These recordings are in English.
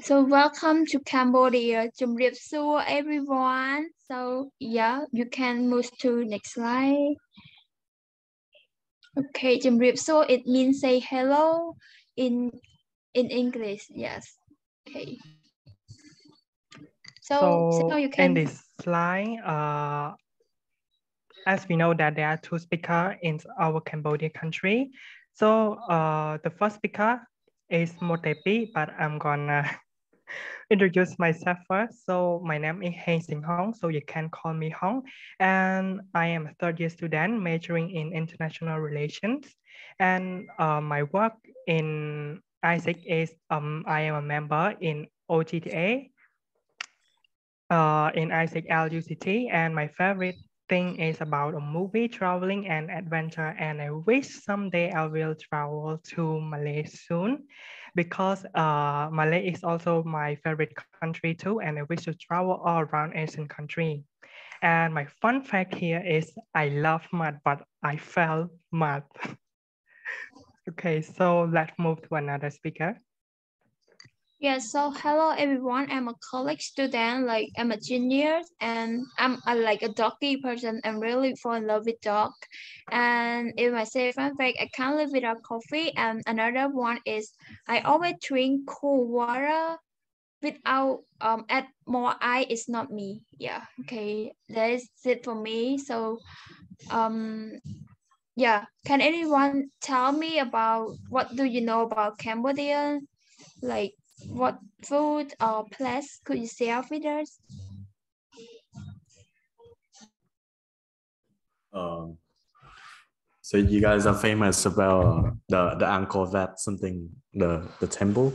So welcome to Cambodia. Chum riep suor, everyone. So yeah, you can move to next slide. Okay, chum riep suor, it means say hello in English. Yes. Okay. So you So can. in this slide, as we know that there are two speakers in our Cambodia country. So the first speaker is Motepi, but I'm gonna introduce myself first. So my name is Heng Sing Hong, so you can call me Hong. And I am a third year student majoring in international relations. And my work in ISIC is I am a member in OGTA, in ISIC LUCT, and my favorite thing is about a movie, traveling and adventure. And I wish someday I will travel to Malaysia soon because Malay is also my favorite country too. And I wish to travel all around Asian country. And my fun fact here is I love math, but I fail math. Okay, so let's move to another speaker. Yeah, so hello everyone. I'm a college student, like I'm a junior and I'm like a doggy person. I'm really fall in love with dog. And if I say fun fact, I can't live without coffee. And another one is I always drink cool water without add more ice. It's not me. Yeah, okay. That is it for me. So um yeah, can anyone tell me about what do you know about Cambodia? Like what food or place could you share with us? Um, so you guys are famous about the Angkor Wat something, the temple.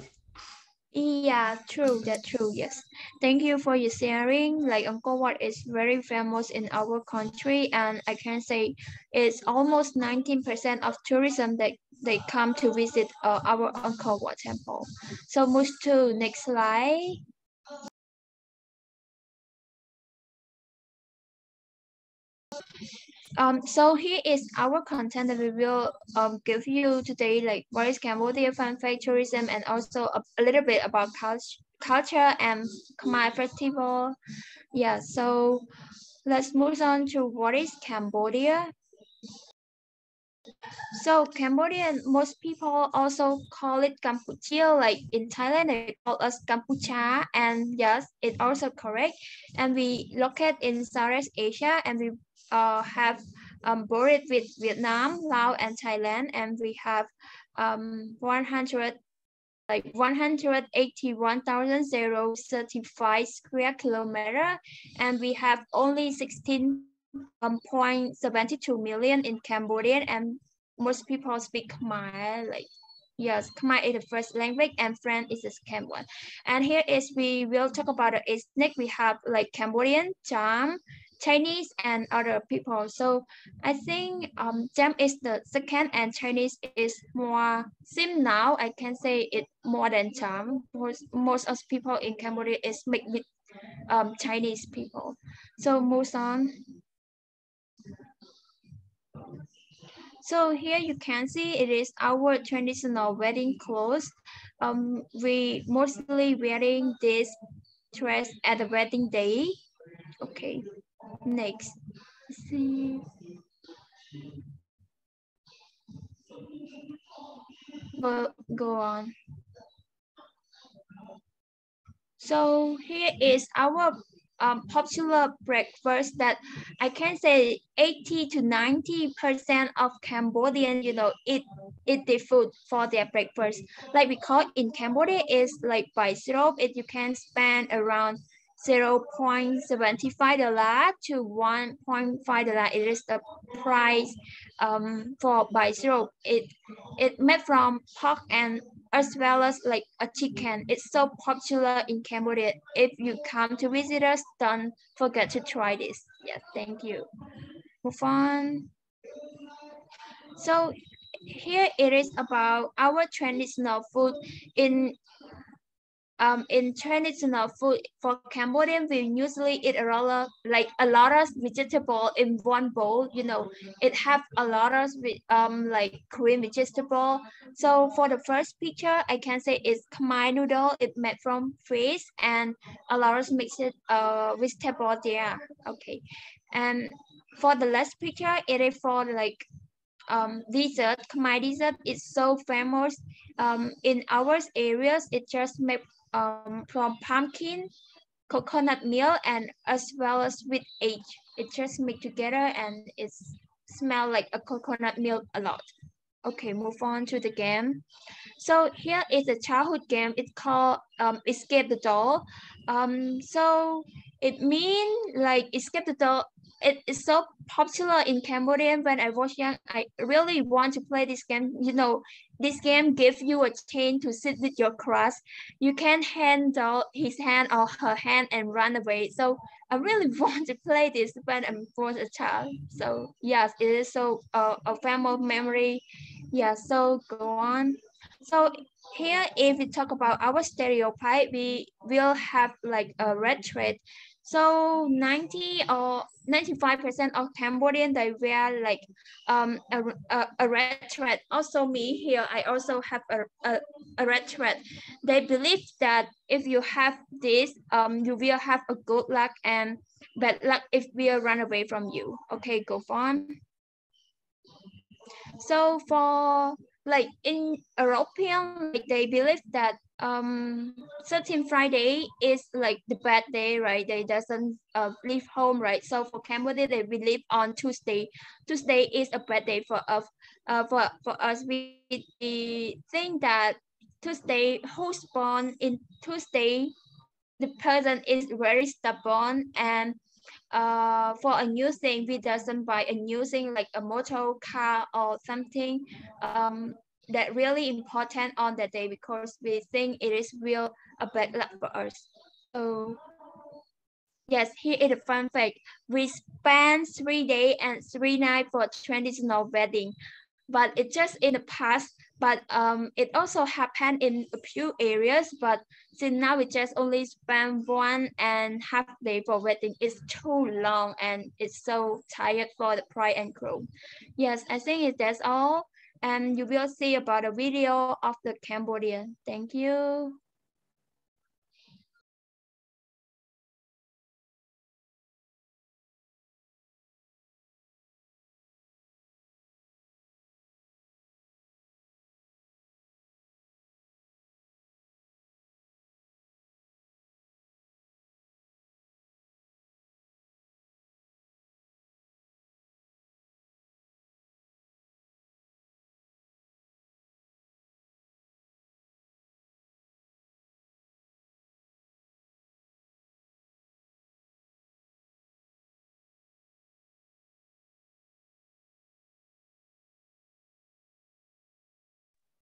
Yeah, true. That's true. Yes. Thank you for your sharing. Like Angkor Wat is very famous in our country, and I can say it's almost 19% of tourism that they come to visit our Angkor Wat temple. So move to next slide. So here is our content that we will give you today, like what is Cambodia, fun fact, tourism, and also a little bit about culture and Khmer festival. Yeah, so let's move on to what is Cambodia. So Cambodia, most people also call it Cambodia. Like in Thailand, they call us Kampucha, and yes, it's also correct. And we locate in Southeast Asia, and we have bordered with Vietnam, Laos, and Thailand, and we have 100 like 181,035 square kilometer, and we have only 16.72 million in Cambodia, and most people speak Khmer. Like yes, Khmer is the first language, and French is the second one. And here is we will talk about the ethnic. We have like Cambodian, Cham, Chinese, and other people. So I think Cham is the second, and Chinese is more sim now. I can say it more than Cham. Most of people in Cambodia is mixed with Chinese people. So move on. So here you can see it is our traditional wedding clothes. We mostly wearing this dress at the wedding day. Okay, next. Let's see. Go on. So here is our popular breakfast that I can say 80 to 90% of Cambodian, eat the food for their breakfast. Like because in Cambodia is like by syrup, it you can spend around $0.75 to $1.5. It is the price for by syrup. It made from pork and as well as like a chicken. It's so popular in Cambodia. If you come to visit us, don't forget to try this. Yeah, thank you. Move on. So here it is about our traditional food in in traditional food for Cambodian, we usually eat a lot of vegetable in one bowl. You know, it have a lot of like Korean vegetable. So for the first picture, I can say it's Khmer noodle. It made from fish and a lot of mixed vegetable there. Okay, and for the last picture, it is for like dessert. Khmer dessert is so famous in our areas. It just made from pumpkin, coconut milk, and as well as with egg. It just mixed together and it smell like a coconut milk a lot. Okay, move on to the game. So here is a childhood game. It's called Escape the Doll. So it means like Escape the Doll. It is so popular in Cambodia. When I was young, I really want to play this game. You know, this game gives you a chance to sit with your crush. You can handle his hand or her hand and run away. So I really want to play this when I was a child. So yes, it is so a family memory. Yeah, so go on. So here, if we talk about our stereotype, we will have like a red thread. So 90 or 95% of Cambodian, they wear like a red thread. Also me here, I also have a red thread. They believe that if you have this, you will have a good luck and bad luck if we run away from you. Okay, go on. So for like in European, like they believe that certain Friday is like the bad day, right? They doesn't leave home, right? So for Cambodia, they believe on Tuesday. Tuesday is a bad day for us. For us, we think that Tuesday, who's born in Tuesday, the person is very stubborn and for a new thing, we doesn't buy a new thing like a motor car or something that really important on that day because we think it is real a bad luck for us. So yes, here is a fun fact. We spent 3 days and 3 nights for traditional wedding, but it's just in the past. But it also happened in a few areas. But since now we just only spend 1.5 day for wedding, it's too long and it's so tired for the bride and groom. Yes, I think that's all. And you will see about a video of the Cambodia. Thank you.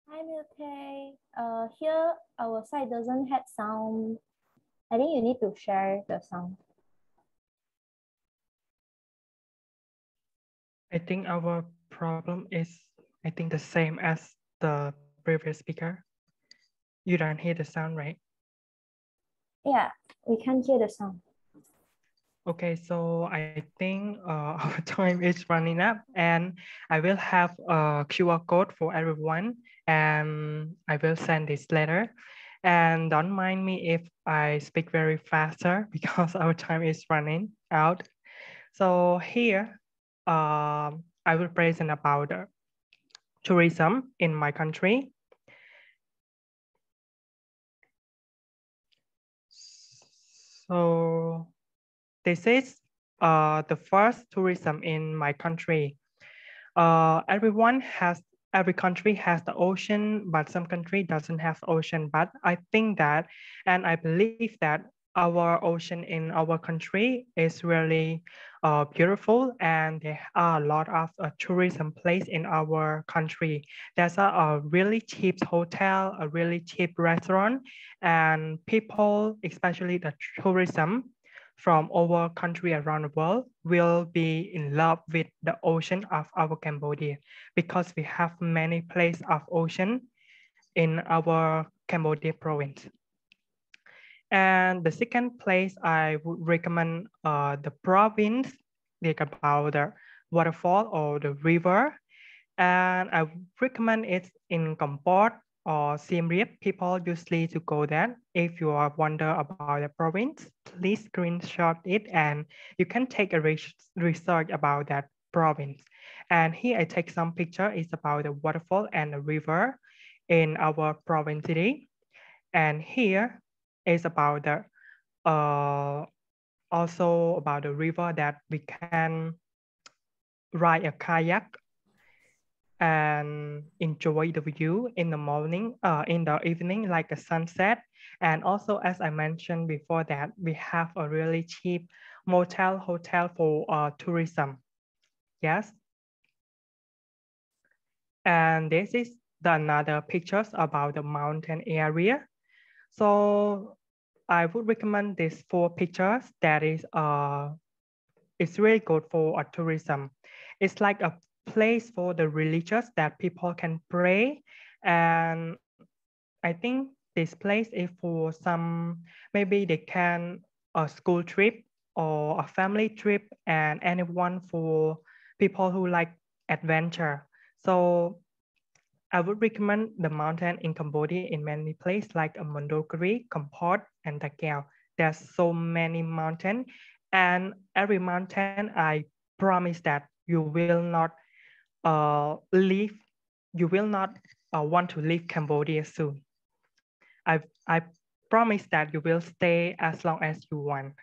Hi, Milke. Here our side doesn't have sound. I think you need to share the sound. I think our problem is, I think the same as the previous speaker. You don't hear the sound, right? Yeah, we can hear the sound. Okay, so I think our time is running up and I will have a QR code for everyone and I will send this letter. And don't mind me if I speak very faster because our time is running out. So here, I will present about tourism in my country. So this is the first tourism in my country. Every country has the ocean, but some country doesn't have ocean. But I think that, and I believe that our ocean in our country is really beautiful, and there are a lot of tourism place in our country. There's a really cheap hotel, a really cheap restaurant, and people, especially the tourism from our country around the world will be in love with the ocean of our Cambodia because we have many places of ocean in our Cambodia province. And the second place I would recommend the province, like about the waterfall or the river. And I would recommend it in Cambodia or Siem Reap. People usually to go there. If you are wonder about the province, please screenshot it and you can take a research about that province. And here I take some picture. It's about the waterfall and the river in our province today. And here is about the also about the river that we can ride a kayak and enjoy the view in the morning, in the evening, like a sunset. And also, as I mentioned before that, we have a really cheap hotel for tourism. Yes. And this is the another pictures about the mountain area. So I would recommend these 4 pictures that is it's really good for tourism. It's like a place for the religious that people can pray. And I think this place is for some, maybe they can a school trip or a family trip and anyone for people who like adventure. So I would recommend the mountain in Cambodia in many places like Mondulkiri, Kampot, and Takeo. There's so many mountains, and every mountain I promise that you will not leave, you will not want to leave Cambodia soon. I promise that you will stay as long as you want.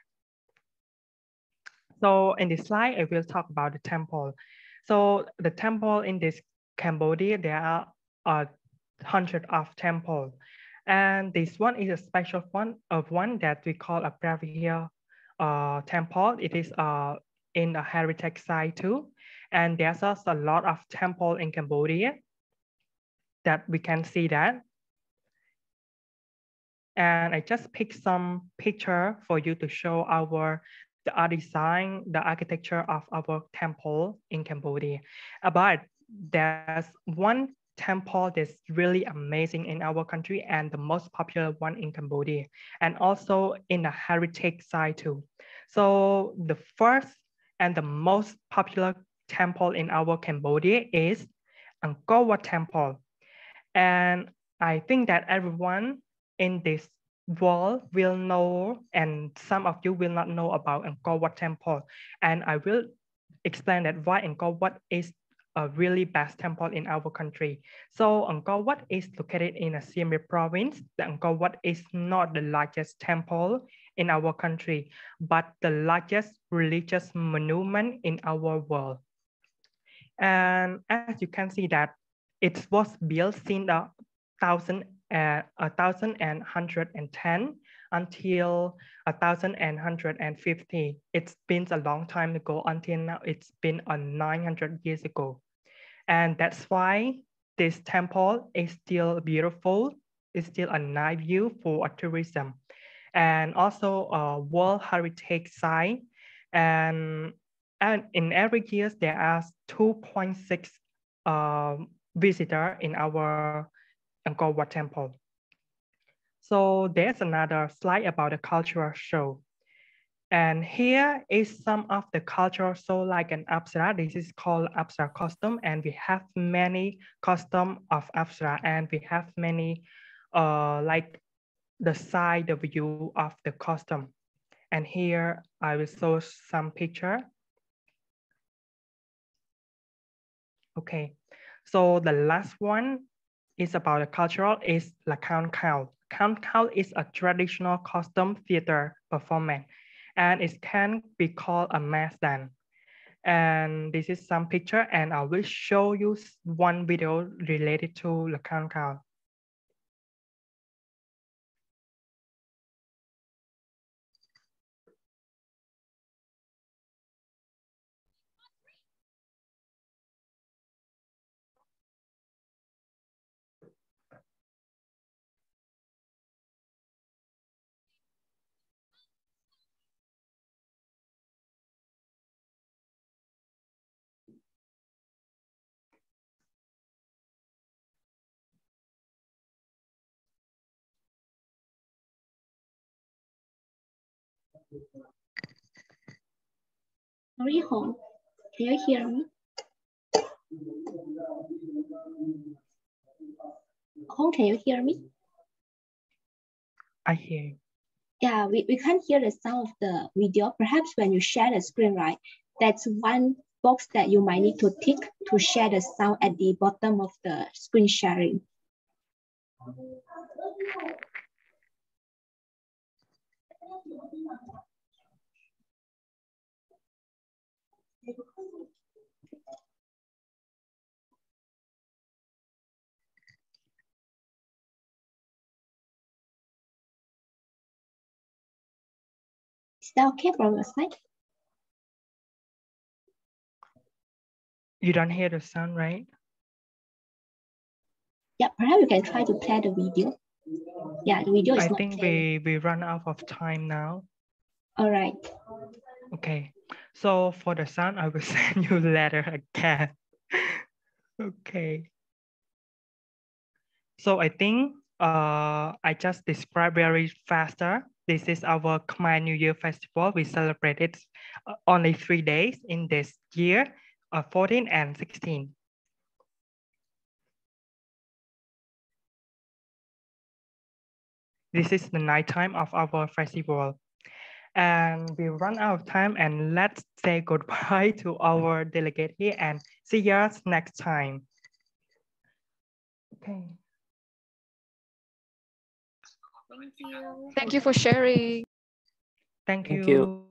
So in this slide, I will talk about the temple. So the temple in this Cambodia, there are hundreds of temples. And this one is a special one that we call a Pravia temple. It is in a heritage site too. And there's also a lot of temple in Cambodia that we can see that. And I just picked some picture for you to show the art design, the architecture of our temple in Cambodia. But there's one temple that's really amazing in our country and the most popular one in Cambodia, and also in the heritage side too. So the first and the most popular temple in our Cambodia is Angkor Wat Temple. And I think that everyone in this world will know, and some of you will not know about Angkor Wat Temple. And I will explain that why Angkor Wat is a really best temple in our country. So Angkor Wat is located in a Siem Reap province. The Angkor Wat is not the largest temple in our country, but the largest religious monument in our world. And as you can see that it was built since the 1110 until 1150. It's been a long time ago. Until now, it's been 900 years ago. And that's why this temple is still beautiful. It's still a nice view for tourism. And also a World Heritage Site. And in every year, there are 2.6 visitors in our Angkor Wat Temple. So there's another slide about the cultural show. And here is some of the cultural show like an Apsara. This is called Apsara costume. And we have many costume of Apsara, and we have many like the side of view of the costume. And here I will show some picture. Okay, so the last one is about the cultural is La Count Count. Count Count is a traditional costume theater performance, and it can be called a mass dance. And this is some picture, and I will show you one video related to La Count Count. Sorry, Hong, can you hear me? Hong, can you hear me? I hear you. Yeah, we can't hear the sound of the video. Perhaps when you share the screen, right? That's one box that you might need to tick to share the sound at the bottom of the screen sharing. Is that okay from your side? You don't hear the sound, right? Yeah, perhaps you can try to play the video. Yeah, the video is I not think playing. we run out of time now. All right. Okay. So for the sound, I will send you later again. Okay. So I think I just described very faster. This is our Khmer New Year Festival. We celebrated only 3 days in this year, 14 and 16. This is the night time of our festival. And we run out of time, and let's say goodbye to our delegate here and see you next time. Okay. Thank you for sharing. Thank Thank you. you.